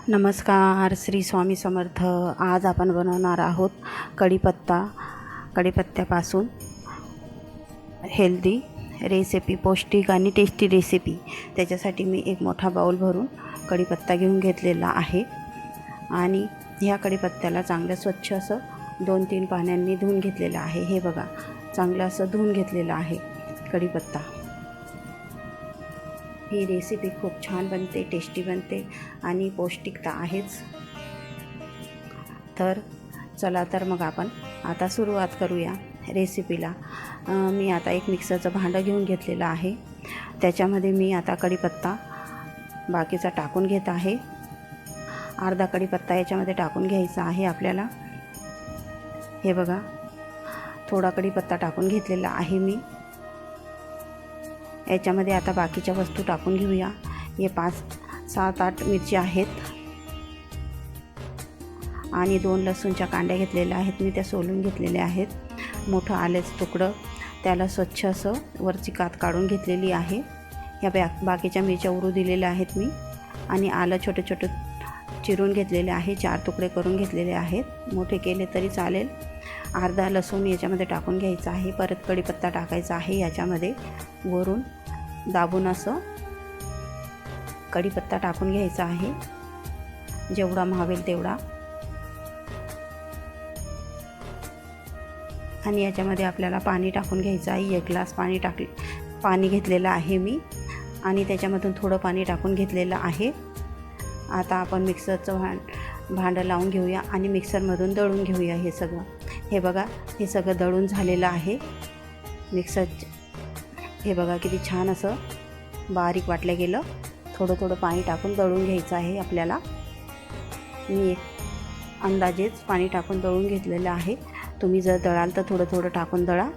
नमस्कार, श्री स्वामी समर्थ. आज आपण बनवणार आहोत कढीपत्त्यापासून हेल्दी रेसिपी, पौष्टिक आणि टेस्टी रेसिपी. त्याच्यासाठी मी एक मोठा बाउल भरून कढीपत्ता घेऊन घेतलेला आहे आणि ह्या कढीपत्त्याला चांगलं स्वच्छ असं 2-3 पाण्यांनी धुवून घेतलेलं आहे. हे बघा, चांगलं असं धुवून घेतलेलं आहे कढीपत्ता. ही रेसिपी खूप छान बनते, टेस्टी बनते आणि पौष्टिकता आहेच. तर चला तर मग आपण आता सुरुवात करूया रेसिपीला. मी आता एक मिक्सरचं भांडं घेऊन घेतलेलं आहे. त्याच्यामध्ये मी आता कढीपत्ता बाकीचा टाकून घेत आहे. अर्धा कढीपत्ता याच्यामध्ये टाकून घ्यायचा आहे आपल्याला. हे बघा, थोडा कढीपत्ता टाकून घेतलेला आहे मी. याच्यामध्ये आता बाकीच्या वस्तू टाकून घेऊया. हे 5-7-8 मिरची आहेत आणि 2 लसूणच्या कांड्या घेतलेल्या आहेत मी, त्या सोलून घेतलेल्या आहेत. मोठं आल्याचं तुकडं, त्याला स्वच्छ असं वरची कात काढून घेतलेली आहे. ह्या बाकीच्या मिरच्या उरू दिलेल्या आहेत मी. आणि आलं छोटे छोटे चिरून घेतलेले आहे, 4 तुकडे करून घेतलेले आहेत. मोठे केले तरी चालेल. अर्धा लसूण याच्यामध्ये टाकून घ्यायचा आहे. परत कढीपत्ता टाकायचा आहे याच्यामध्ये. वरून दाबून असं कढीपत्ता टाकून घ्यायचा आहे, जेवढा मावेल तेवढा. आणि याच्यामध्ये आपल्याला पाणी टाकून घ्यायचं आहे. 1 ग्लास पाणी घेतलेलं आहे मी आणि त्याच्यामधून थोडं पाणी टाकून घेतलेलं आहे. आता आपण मिक्सरचं भांडं लावून घेऊया आणि मिक्सरमधून दळून घेऊया हे सगळं. हे बघा, हे सगळं दळून झालेलं आहे हे बघा, किती छान असं बारीक वाटलं गेलं. थोडं थोडं पाणी टाकून दळून घ्यायचं आहे आपल्याला. मी एक अंदाजेच पाणी टाकून दळून घेतलेलं आहे. तुम्ही जर दळाल तर थोडं थोडं टाकून दळा,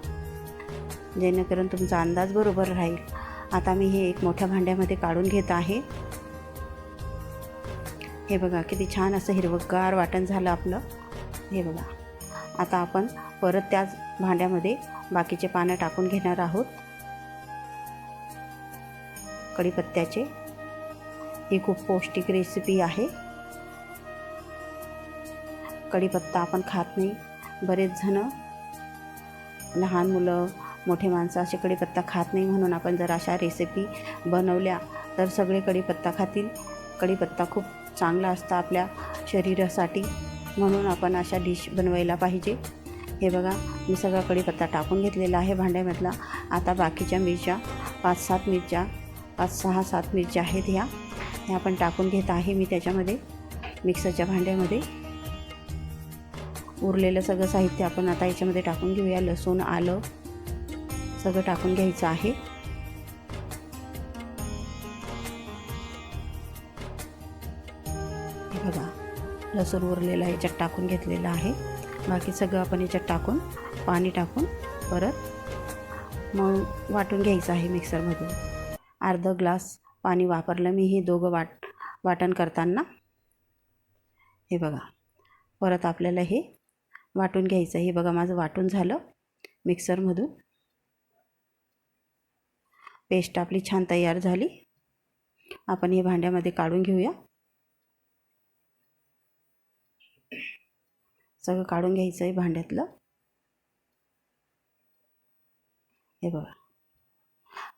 जेणेकरून तुमचा अंदाज बरोबर राहील. आता मी हे एक मोठ्या भांड्यामध्ये काढून घेत आहे. हे बघा, किती छान असं हिरवंगार वाटण झालं आपलं. हे बघा, आता आपण परत त्याच भांड्यामध्ये बाकीचे पानं टाकून घेणार आहोत कढीपत्त्याचे. ही खूप पौष्टिक रेसिपी आहे. कढीपत्ता आपण खात नाही. बरेच जण, लहान मुलं, मोठे माणसं असे कढीपत्ता खात नाही. म्हणून आपण जर अशा रेसिपी बनवल्या तर सगळे कढीपत्ता खातील. कढीपत्ता खूप चांगला असतं आपल्या शरीरासाठी, म्हणून आपण अशा डिश बनवायला पाहिजे. हे बघा, मी सगळा कढीपत्ता टाकून घेतलेला आहे भांड्यामधला. आता बाकीच्या मिरच्या 5-6 मिरच्या आहेत, ह्या आपण टाकून घेत आहे मी त्याच्यामध्ये मिक्सरच्या भांड्यामध्ये. उरलेलं सगळं साहित्य आपण आता याच्यामध्ये टाकून घेऊया. लसूण, आलं सगळं टाकून घ्यायचं आहे. हे बघा, लसूण उरलेलं याच्यात टाकून घेतलेलं आहे. बाकी सगळं आपण याच्यात टाकून पाणी टाकून परत मग वाटून घ्यायचं आहे मिक्सरमधून. अर्धा ग्लास पाणी वापरलं मी हे दोघं वाटण करताना. हे बघा, परत आपल्याला हे वाटून घ्यायचं. हे बघा, माझं वाटून झालं मिक्सरमधून. पेस्ट आपली छान तयार झाली. आपण हे भांड्यामध्ये काढून घेऊया. सगळं काढून घ्यायचं आहे भांड्यातलं. हे बघा,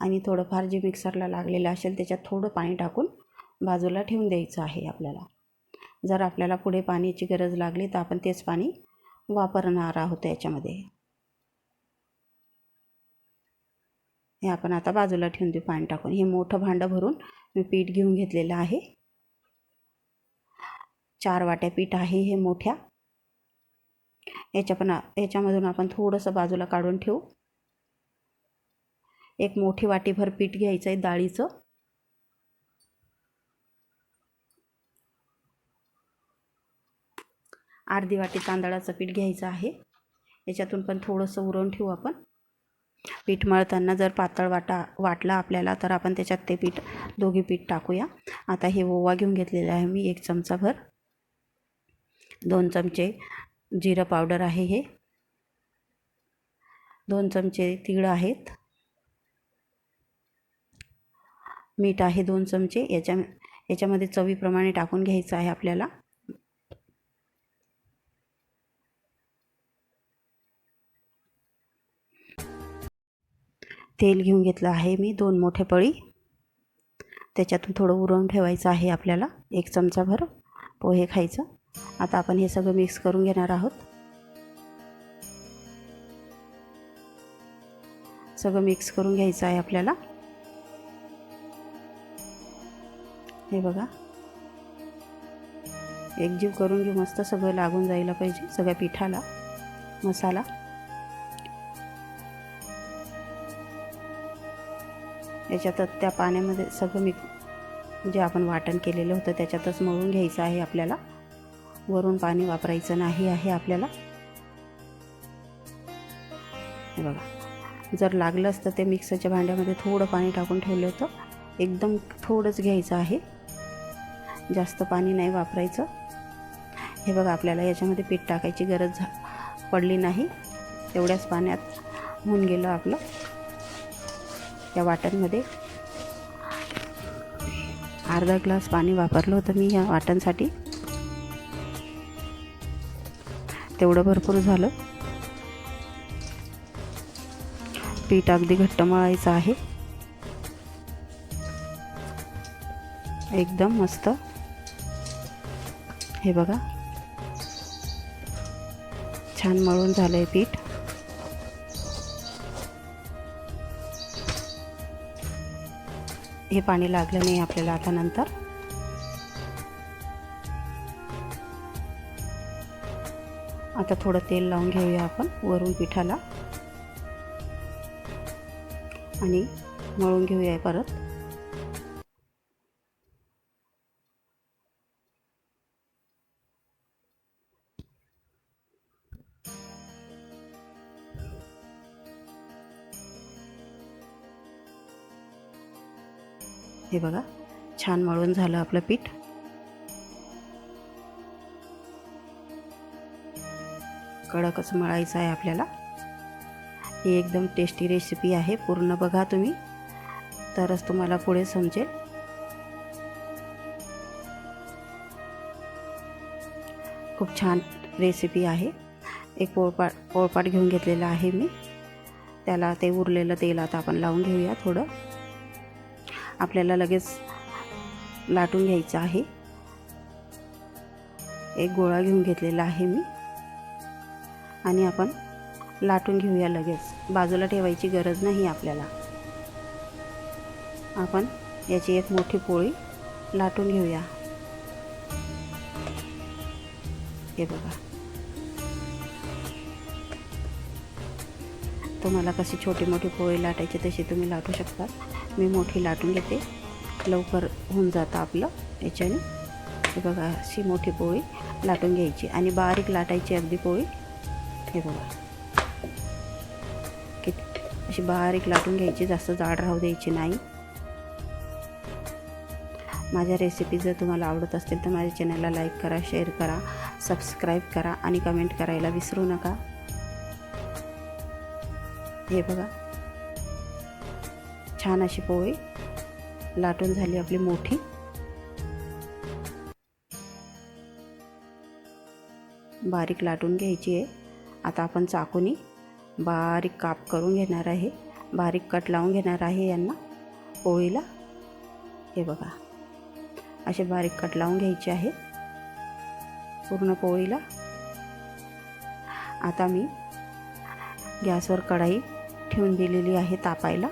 आणि थोडंफार जे मिक्सरला लागलेलं असेल त्याच्यात थोडं पाणी टाकून बाजूला ठेवून द्यायचं आहे आपल्याला. जर आपल्याला पुढे पाण्याची गरज लागली तर आपण तेच पाणी वापरणार आहोत याच्यामध्ये. हे आपण आता बाजूला ठेवून देऊ पाणी टाकून. हे मोठं भांडं भरून मी पीठ घेऊन घेतलेलं आहे. 4 वाट्या पीठ आहे हे मोठ्या. याच्यामधून आपण थोडंसं बाजूला काढून ठेवू. एक मोठी वाटीभर पीठ घ्यायचं आहे डाळीचं. अर्धी वाटी तांदळाचं पीठ घ्यायचं आहे. याच्यातून पण थोडंसं उरवून ठेवू आपण. पीठ मळताना जर पातळ वाटला आपल्याला तर आपण त्याच्यात ते दोघी पीठ टाकूया. आता हे ओवा घेऊन घेतलेला आहे मी 1 चमचाभर. 2 चमचे जिरं पावडर आहे हे. 2 चमचे तीळ आहेत. मीठ आहे 2 चमचे. याच्यामध्ये चवीप्रमाणे टाकून घ्यायचं आहे आपल्याला. तेल घेऊन घेतलं आहे मी 2 मोठे पळी. त्याच्यातून थोडं उरवून ठेवायचं आहे आपल्याला. 1 चमचाभर पोहे खायचं. आता आपण हे सगळं मिक्स करून घेणार आहोत. सगळं मिक्स करून घ्यायचं आहे आपल्याला. हे बघा, एकजीव करून घेऊ. मस्त सगळं लागून जायला पाहिजे सगळ्या पिठाला मसाला. याच्यात त्या पाण्यामध्ये सगळं जे आपण वाटण केलेलं होतं त्याच्यातच मळून घ्यायचं आहे आपल्याला. वरून पाणी वापरायचं नाही आहे आपल्याला. हे बघा, जर लागलं असतं ते मिक्सरच्या भांड्यामध्ये थोडं पाणी टाकून ठेवलं होतं. एकदम थोडंच घ्यायचं आहे, जास्त पाणी नाही वापरायचं. हे बघा, आपल्याला याच्यामध्ये पीठ टाकायची गरज पडली नाही. तेवढ्याच पाण्यात होऊन गेलं आपलं. या वाटणमध्ये अर्धा ग्लास पाणी वापरलं होतं मी या वाटणसाठी. तेवढं भरपूर झालं. पीठ अगदी घट्ट मळायचं आहे, एकदम मस्त. हे बघा, छान मळून झालंय पीठ. हे पाणी लागलं नाही आपल्याला आता नंतर. आता थोडं तेल लावून घेऊया आपण वरून पिठाला आणि मळून घेऊया परत. हे बघा, छान मळून झालं आपलं पीठ. कडकच मळायचं आहे आपल्याला. ही एकदम टेस्टी रेसिपी आहे. पूर्ण बघा तुम्ही, तरच तुम्हाला पुढे समजेल. खूप छान रेसिपी आहे. एक पोळपाट घेऊन घेतलेला आहे मी. त्याला ते उरलेलं तेल आता आपण लावून घेऊया थोडं. आपल्याला लगेच लाटून घ्यायचं आहे. एक गोळा घेऊन घेतलेला आहे मी आणि आपण लाटून घेऊया लगेच. बाजूला ठेवायची गरज नाही आपल्याला. आपण याची एक मोठी पोळी लाटून घेऊया. हे बघा, तुम्हाला कशी छोटी मोठी पोळी लाटायची तशी तुम्ही लाटू शकता. मी मोठी लाटून घेते, लवकर होऊन जातं आपलं याच्याने. हे बघा, अशी मोठी पोळी लाटून घ्यायची आणि बारीक लाटायची अगदी पोळी. हे बघा, किती अशी बारीक लाटून घ्यायची, जास्त जाड राहू द्यायची नाही. माझ्या रेसिपी जर तुम्हाला आवडत असतील तर माझ्या चॅनलला लाईक करा, शेअर करा, सबस्क्राईब करा आणि कमेंट करायला विसरू नका. हे बघा, छान अशी पोळी लाटून झाली आपली मोठी. बारीक लाटून घ्यायची आहे. आता आपण चाकूनी बारीक काप करून घेणार आहे, बारीक कट लावून घेणार आहे यांना पोळीला. हे बघा, असे बारीक कट लावून घ्यायचे आहे पूर्ण पोळीला. आता मी गॅसवर कढाई ठेवून दिलेली आहे तापायला.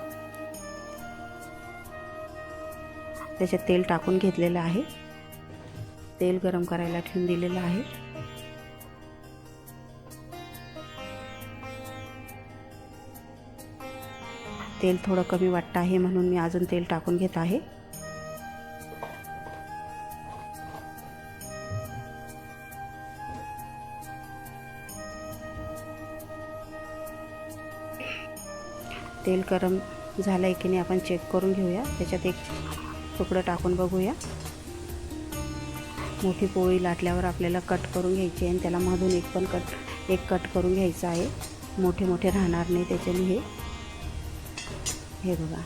त्याच्यात तेल टाकून घेतलेलं आहे. तेल गरम करायला ठेवून दिलेलं आहे. तेल थोडं कमी वाटतं आहे म्हणून मी अजून तेल टाकून घेत आहे. तेल गरम झालं आहे की नाही आपण चेक करून घेऊया. त्याच्यात एक तुकडं टाकून बघूया. मोठी पोळी लाटल्यावर आपल्याला कट करून घ्यायची आहे आणि त्याला मधून एक कट करून घ्यायचा आहे. मोठे मोठे राहणार नाही त्याच्याने. हे बघा,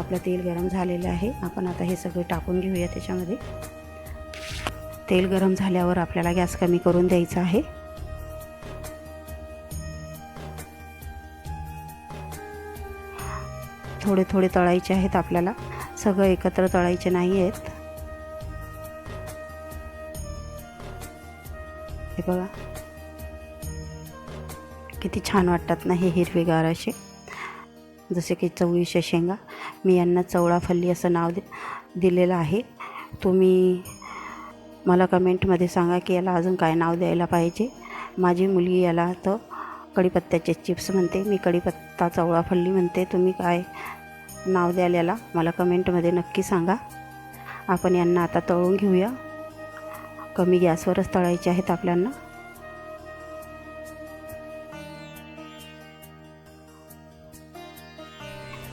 आपलं तेल गरम झालेलं आहे. आपण आता हे सगळे टाकून घेऊया त्याच्यामध्ये. तेल गरम झाल्यावर आपल्याला गॅस कमी करून द्यायचा आहे. थोडे थोडे तळायचे आहेत आपल्याला, सगळं एकत्र तळायचे नाही आहेत. हे बघा किती छान वाटतात ना हे हिरवेगार असे, जसे की चवळीच्या शेंगा. मी यांना चवळाफल्ली असं नाव दिलेलं आहे. तुम्ही मला कमेंटमध्ये सांगा की याला अजून काय नाव द्यायला पाहिजे. माझी मुलगी याला तर कढीपत्त्याचे चिप्स म्हणते, मी कढीपत्ता चवळाफल्ली म्हणते. तुम्ही काय नाव द्याल याला मला कमेंटमध्ये नक्की सांगा. आपण यांना आता तळून घेऊया. कमी गॅसवरच तळायचे आहेत आपल्याला.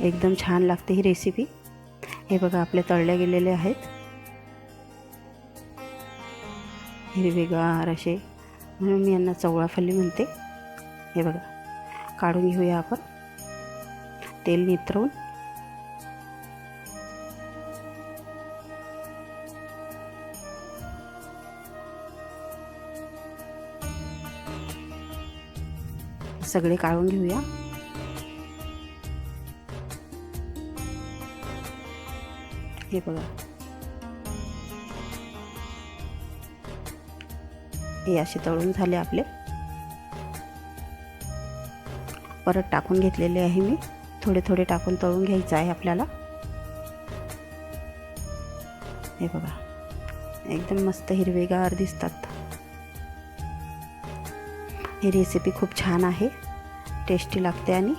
एकदम छान लागते ही रेसिपी. हे बघा आपले तळले गेलेले आहेत, हिरवेगार असे, म्हणून मी यांना चवळाफल्ली म्हणते. हे बघा काढून घेऊया आपण तेल नितरवून. सगळे काढून घेऊया. हे बघा हे असे तळून झाले आपले. परत टाकून घेतलेले आहे मी. थोडे थोडे टाकून तळून घ्यायचं आहे आपल्याला. हे बघा एकदम मस्त हिरवेगार दिसतात. ही रेसिपी खूप छान आहे, टेस्टी लागते. आणि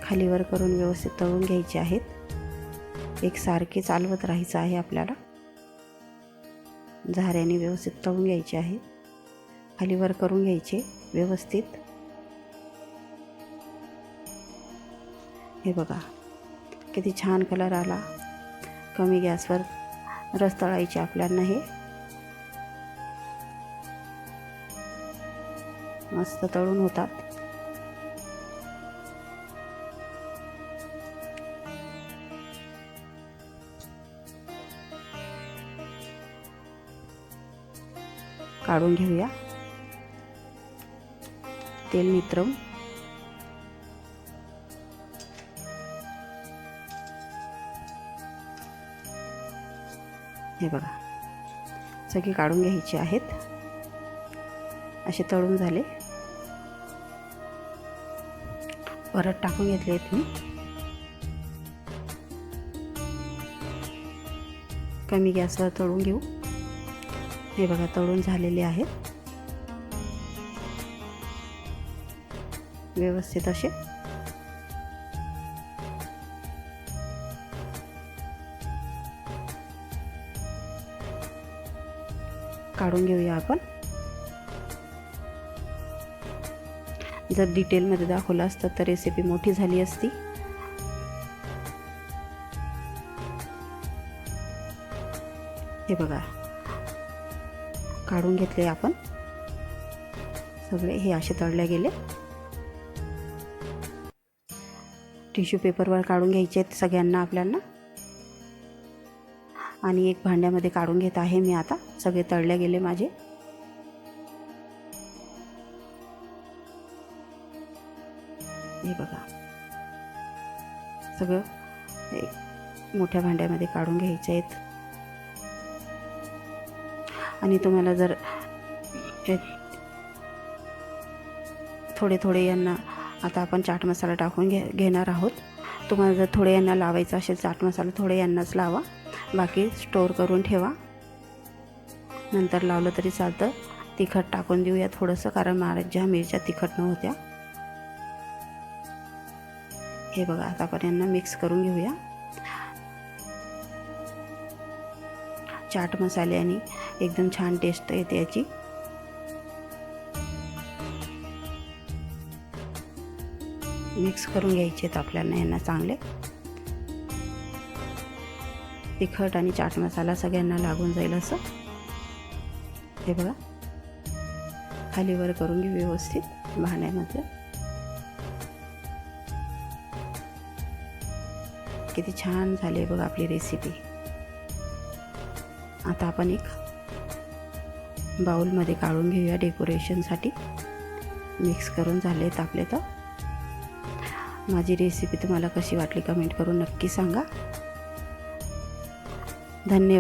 खालीवर करून व्यवस्थित तळून घ्यायचे आहेत. एकसारखे चालवत राहायचं आहे आपल्याला. झाऱ्याने व्यवस्थित तळून घ्यायचे आहे. खालीवर करून घ्यायचे व्यवस्थित. हे बघा किती छान कलर आला. कमी गॅसवर रस तळायचे आपल्याला. हे मस्त तळून होतात. काढून घेऊया तेल नितरवून. हे बघा सगळे काढून घ्यायचे आहेत. असे तळून झाले. परत टाकून घेतले आहेत मी. कमी गॅसवर तळून घेऊ. हे बघा तळून झालेले आहेत व्यवस्थित असे. काढून घेऊया आपण. जर डिटेलमध्ये दाखवलं असतं तर रेसिपी मोठी झाली असती. हे बघा काढून घेतले आपण सगळे. हे असे तळले गेले. टिश्यू पेपरवर काढून घ्यायचे आहेत सगळ्यांना आपल्याला. आणि एक भांड्यामध्ये काढून घेत आहे मी आता. सगळे तळले गेले माझे. हे बघा सगळं एक मोठ्या भांड्यामध्ये काढून घ्यायचे आहेत. आणि तुम्हाला जर थोडे थोडे यांना आता आपण चाट मसाला टाकून घेणार आहोत. तुम्हाला जर थोडे यांना लावायचा असेल चाट मसाला, थोडे यांनाच लावा. बाकी स्टोर करून ठेवा. नंतर लावलं तरी चालतं. तिखट टाकून देऊया थोडंसं, कारण माझ्या मिरच्या तिखट नव्हत्या. हे बघा आता आपण यांना मिक्स करून घेऊया. चाट मसाल्याने एकदम छान टेस्ट येते याची. मिक्स करून घ्यायचे आहेत आपल्याला यांना चांगले. तिखट आणि चाट मसाला सगळ्यांना लागून जाईल असं. हे बघा खाली वर करून घेऊ व्यवस्थित भांड्यामध्ये. किती छान झाली बघा आपली रेसिपी. आता आपण एक बाउलमध्ये काढून घेऊया डेकोरेशनसाठी. मिक्स करून झालेत आपले. तर माझी रेसिपी तुम्हाला कशी वाटली कमेंट करून नक्की सांगा. धन्यवाद.